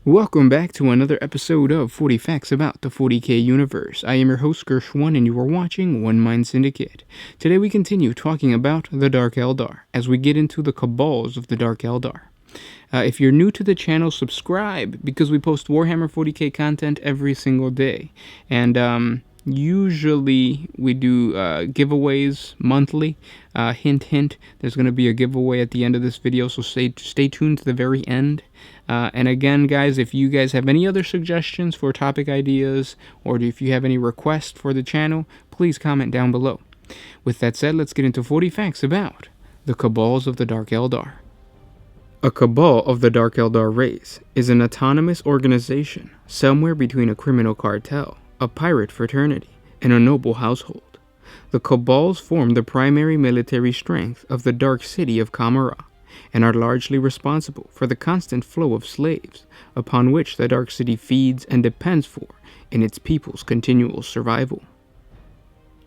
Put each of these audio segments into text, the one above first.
Welcome back to another episode of 40 Facts About the 40K Universe. I am your host, Gershwan, and you are watching One Mind Syndicate. Today we continue talking about the Dark Eldar, as we get into the Kabals of the Dark Eldar. If you're new to the channel, subscribe, because we post Warhammer 40K content every single day. And usually we do giveaways monthly. Hint, hint, there's going to be a giveaway at the end of this video, so stay tuned to the very end. And again, guys, if you guys have any other suggestions for topic ideas, or if you have any requests for the channel, please comment down below. With that said, let's get into 40 facts about the Kabals of the Dark Eldar. A Cabal of the Dark Eldar race is an autonomous organization somewhere between a criminal cartel, a pirate fraternity, and a noble household. The Kabals form the primary military strength of the Dark City of Kamara, and are largely responsible for the constant flow of slaves upon which the Dark City feeds and depends for in its people's continual survival.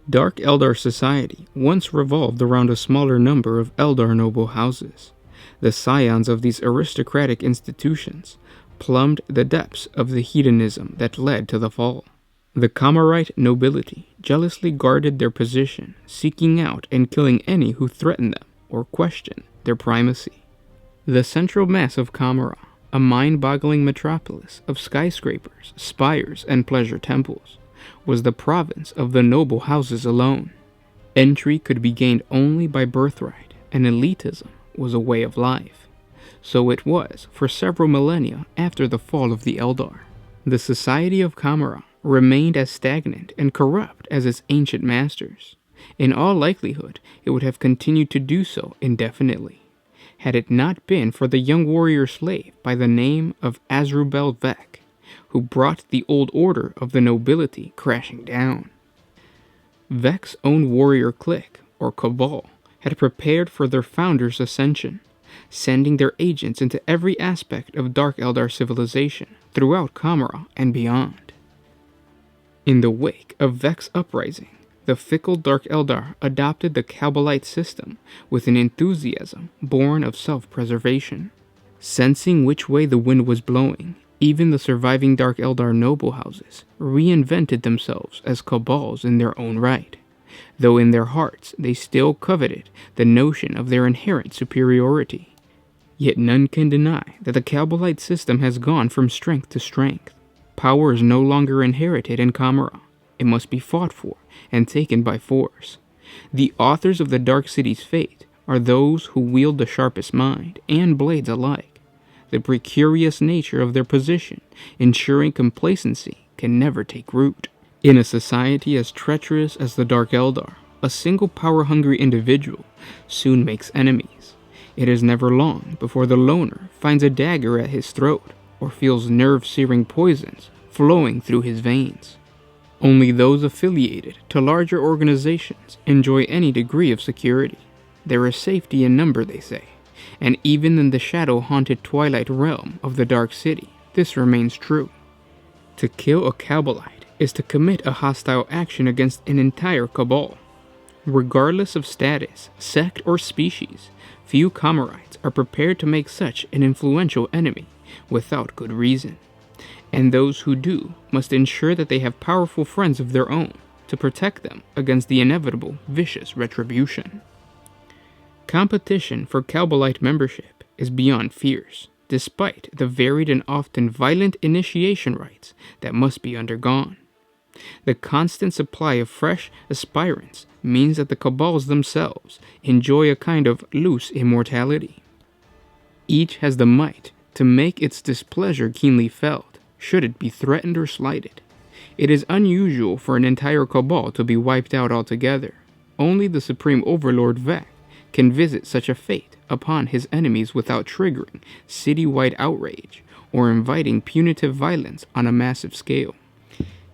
Dark Eldar society once revolved around a smaller number of Eldar noble houses. The scions of these aristocratic institutions plumbed the depths of the hedonism that led to the fall. The Kamarite nobility jealously guarded their position, seeking out and killing any who threatened them or questioned their primacy. The central mass of Kamara, a mind-boggling metropolis of skyscrapers, spires, and pleasure temples, was the province of the noble houses alone. Entry could be gained only by birthright, and elitism was a way of life. So it was for several millennia after the fall of the Eldar. The society of Kamara remained as stagnant and corrupt as its ancient masters. In all likelihood, it would have continued to do so indefinitely, had it not been for the young warrior slave by the name of Azrubel Vek, who brought the old order of the nobility crashing down. Vek's own warrior clique, or Cabal, had prepared for their founder's ascension, sending their agents into every aspect of Dark Eldar civilization throughout Kamara and beyond. In the wake of Vek's uprising, the fickle Dark Eldar adopted the Kabalite system with an enthusiasm born of self-preservation. Sensing which way the wind was blowing, even the surviving Dark Eldar noble houses reinvented themselves as Kabals in their own right, though in their hearts they still coveted the notion of their inherent superiority. Yet none can deny that the Kabalite system has gone from strength to strength. Power is no longer inherited in Kamara. It must be fought for and taken by force. The authors of the Dark City's fate are those who wield the sharpest mind and blades alike. The precarious nature of their position, ensuring complacency, can never take root. In a society as treacherous as the Dark Eldar, a single power-hungry individual soon makes enemies. It is never long before the loner finds a dagger at his throat or feels nerve-searing poisons flowing through his veins. Only those affiliated to larger organizations enjoy any degree of security. There is safety in number, they say, and even in the shadow-haunted twilight realm of the Dark City, this remains true. To kill a Kabalite is to commit a hostile action against an entire Cabal. Regardless of status, sect, or species, few Kamarites are prepared to make such an influential enemy without good reason. And those who do must ensure that they have powerful friends of their own to protect them against the inevitable vicious retribution. Competition for Kabalite membership is beyond fierce, despite the varied and often violent initiation rites that must be undergone. The constant supply of fresh aspirants means that the Kabals themselves enjoy a kind of loose immortality. Each has the might to make its displeasure keenly felt, should it be threatened or slighted. It is unusual for an entire Cabal to be wiped out altogether. Only the Supreme Overlord Vek can visit such a fate upon his enemies without triggering city-wide outrage or inviting punitive violence on a massive scale.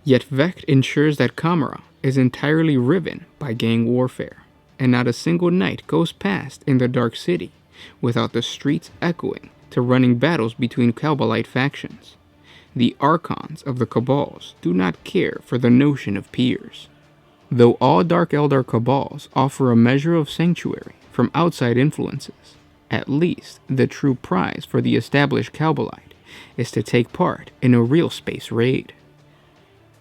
Yet Vek ensures that Kamara is entirely riven by gang warfare, and not a single night goes past in the Dark City without the streets echoing to running battles between Kabalite factions. The Archons of the Kabals do not care for the notion of peers. Though all Dark Eldar Kabals offer a measure of sanctuary from outside influences, at least the true prize for the established Kabalite is to take part in a real space raid.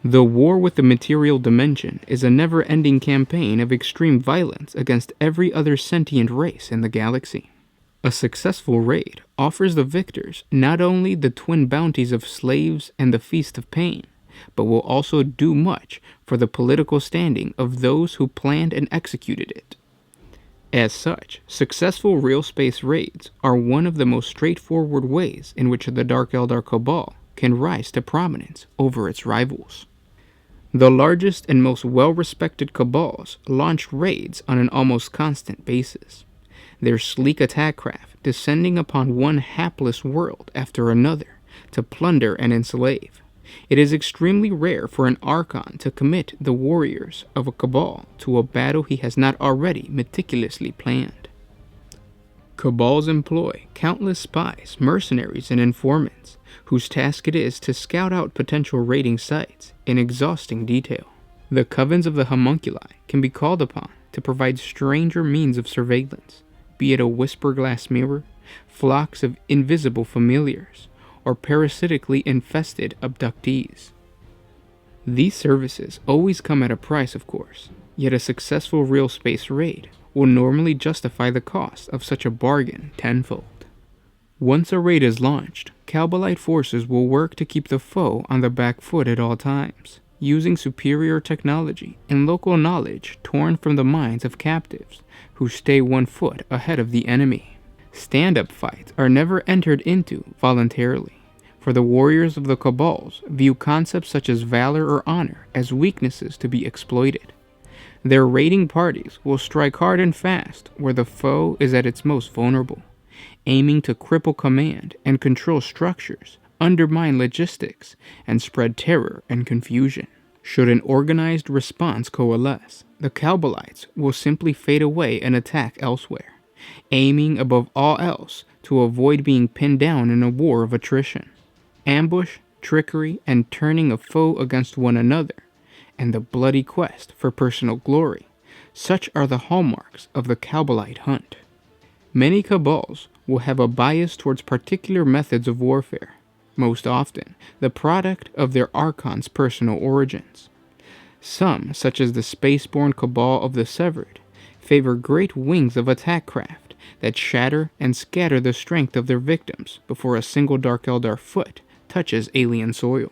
The war with the material dimension is a never-ending campaign of extreme violence against every other sentient race in the galaxy. A successful raid offers the victors not only the twin bounties of slaves and the Feast of Pain, but will also do much for the political standing of those who planned and executed it. As such, successful real space raids are one of the most straightforward ways in which the Dark Eldar Cabal can rise to prominence over its rivals. The largest and most well-respected Cabals launch raids on an almost constant basis, their sleek attack craft descending upon one hapless world after another to plunder and enslave. It is extremely rare for an Archon to commit the warriors of a Cabal to a battle he has not already meticulously planned. Cabals employ countless spies, mercenaries, and informants, whose task it is to scout out potential raiding sites in exhausting detail. The covens of the homunculi can be called upon to provide stranger means of surveillance, be it a whisper glass mirror, flocks of invisible familiars, or parasitically infested abductees. These services always come at a price, of course, yet a successful real space raid will normally justify the cost of such a bargain tenfold. Once a raid is launched, Kabalite forces will work to keep the foe on the back foot at all times, using superior technology and local knowledge torn from the minds of captives who stay 1 foot ahead of the enemy. Stand-up fights are never entered into voluntarily, for the warriors of the Cabals view concepts such as valor or honor as weaknesses to be exploited. Their raiding parties will strike hard and fast where the foe is at its most vulnerable, aiming to cripple command and control structures, undermine logistics, and spread terror and confusion. Should an organized response coalesce, the Kabalites will simply fade away and attack elsewhere, aiming above all else to avoid being pinned down in a war of attrition. Ambush, trickery, and turning a foe against one another, and the bloody quest for personal glory, such are the hallmarks of the Kabalite hunt. Many Cabals will have a bias towards particular methods of warfare, most often the product of their Archon's personal origins. Some, such as the spaceborne Cabal of the Severed, favor great wings of attack craft that shatter and scatter the strength of their victims before a single Dark Eldar foot touches alien soil.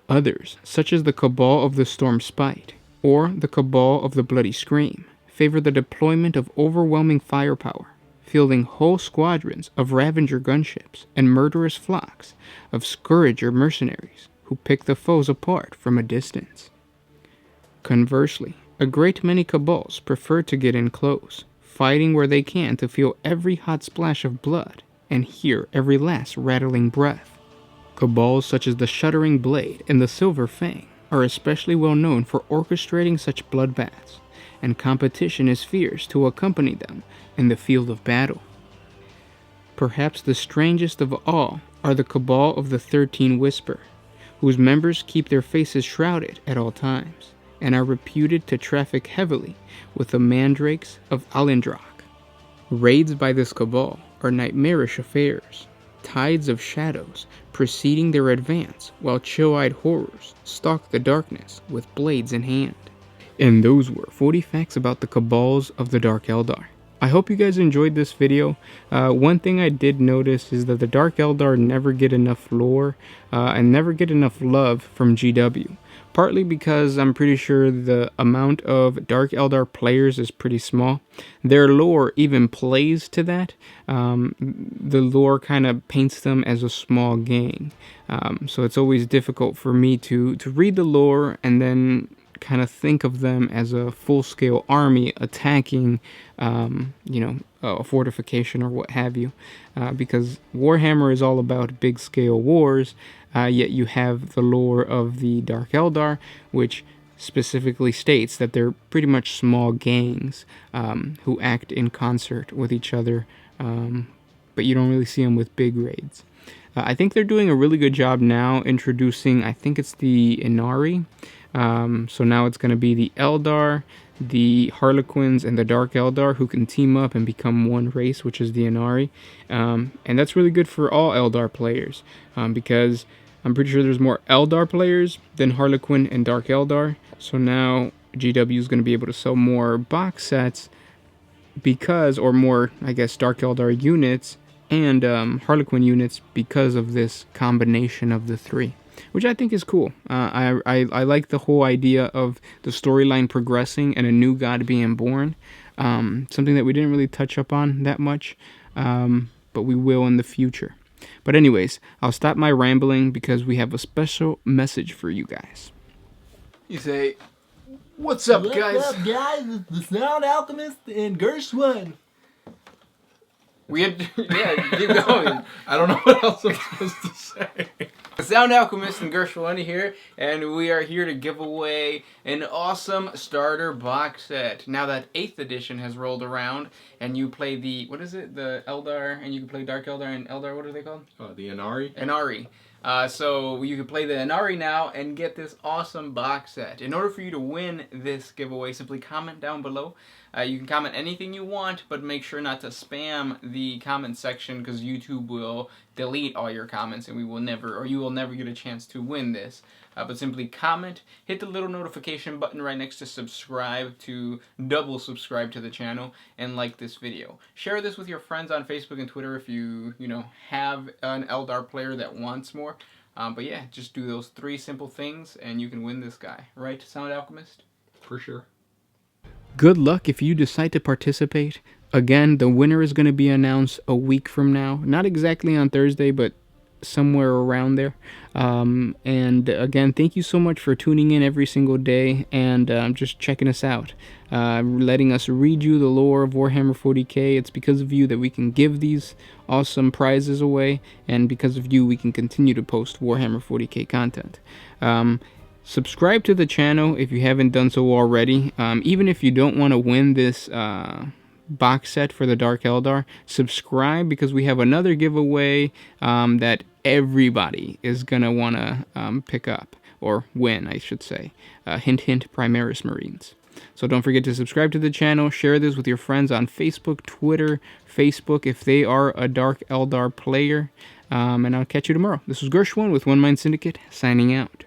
Others, such as the Cabal of the Storm Spite, or the Cabal of the Bloody Scream, favor the deployment of overwhelming firepower, fielding whole squadrons of Ravager gunships and murderous flocks of Scourger mercenaries who pick the foes apart from a distance. Conversely, a great many Cabals prefer to get in close, fighting where they can to feel every hot splash of blood and hear every last rattling breath. Cabals such as the Shuddering Blade and the Silver Fang are especially well known for orchestrating such bloodbaths, and competition is fierce to accompany them in the field of battle. Perhaps the strangest of all are the Cabal of the 13 Whisper, whose members keep their faces shrouded at all times, and are reputed to traffic heavily with the mandrakes of Alindrak. Raids by this Cabal are nightmarish affairs, tides of shadows preceding their advance, while chill-eyed horrors stalk the darkness with blades in hand. And those were 40 facts about the Cabals of the Dark Eldar. I hope you guys enjoyed this video. One thing I did notice is that the Dark Eldar never get enough lore and never get enough love from GW. Partly because I'm pretty sure the amount of Dark Eldar players is pretty small. Their lore even plays to that. The lore kind of paints them as a small gang. So it's always difficult for me to read the lore and then kind of think of them as a full-scale army attacking, a fortification or what have you. Because Warhammer is all about big-scale wars, yet you have the lore of the Dark Eldar, which specifically states that they're pretty much small gangs who act in concert with each other, but you don't really see them with big raids. I think they're doing a really good job now introducing, I think it's the Inari. So now it's going to be the Eldar, the Harlequins, and the Dark Eldar who can team up and become one race, which is the Inari. And that's really good for all Eldar players, because I'm pretty sure there's more Eldar players than Harlequin and Dark Eldar. So now GW is going to be able to sell more box sets because, or more, I guess, Dark Eldar units and Harlequin units because of this combination of the three, which I think is cool. I like the whole idea of the storyline progressing and a new god being born. Something that we didn't really touch up on that much, but we will in the future. But anyways, I'll stop my rambling because we have a special message for you guys. You say, "What's up, guys?" What's up, guys? It's the Sound Alchemist and Gershwin. Yeah, keep going. I don't know what else I'm supposed to say. The Sound Alchemist and Gershwin here, and we are here to give away an awesome starter box set. Now that 8th edition has rolled around, and you play the, what is it? The Eldar, and you can play Dark Eldar and Eldar, what are they called? The Inari. Inari. So you can play the Inari now and get this awesome box set. In order for you to win this giveaway, simply comment down below. You can comment anything you want, but make sure not to spam the comment section because YouTube will delete all your comments and you will never get a chance to win this. But simply comment, hit the little notification button right next to subscribe to double subscribe to the channel, and like this video. Share this with your friends on Facebook and Twitter if you have an Eldar player that wants more. But yeah, just do those 3 simple things and you can win this guy. Right, Sound Alchemist? For sure. Good luck if you decide to participate. Again, the winner is going to be announced a week from now. Not exactly on Thursday, but somewhere around there. And again, thank you so much for tuning in every single day and just checking us out. Letting us read you the lore of Warhammer 40K. It's because of you that we can give these awesome prizes away, and because of you we can continue to post Warhammer 40K content. Subscribe to the channel if you haven't done so already. Even if you don't want to win this box set for the Dark Eldar, subscribe because we have another giveaway that everybody is going to want to pick up, or win, I should say. Hint, hint, Primaris Marines. So don't forget to subscribe to the channel, share this with your friends on Facebook, Twitter, Facebook if they are a Dark Eldar player. And I'll catch you tomorrow. This was Gershwin with One Mind Syndicate, signing out.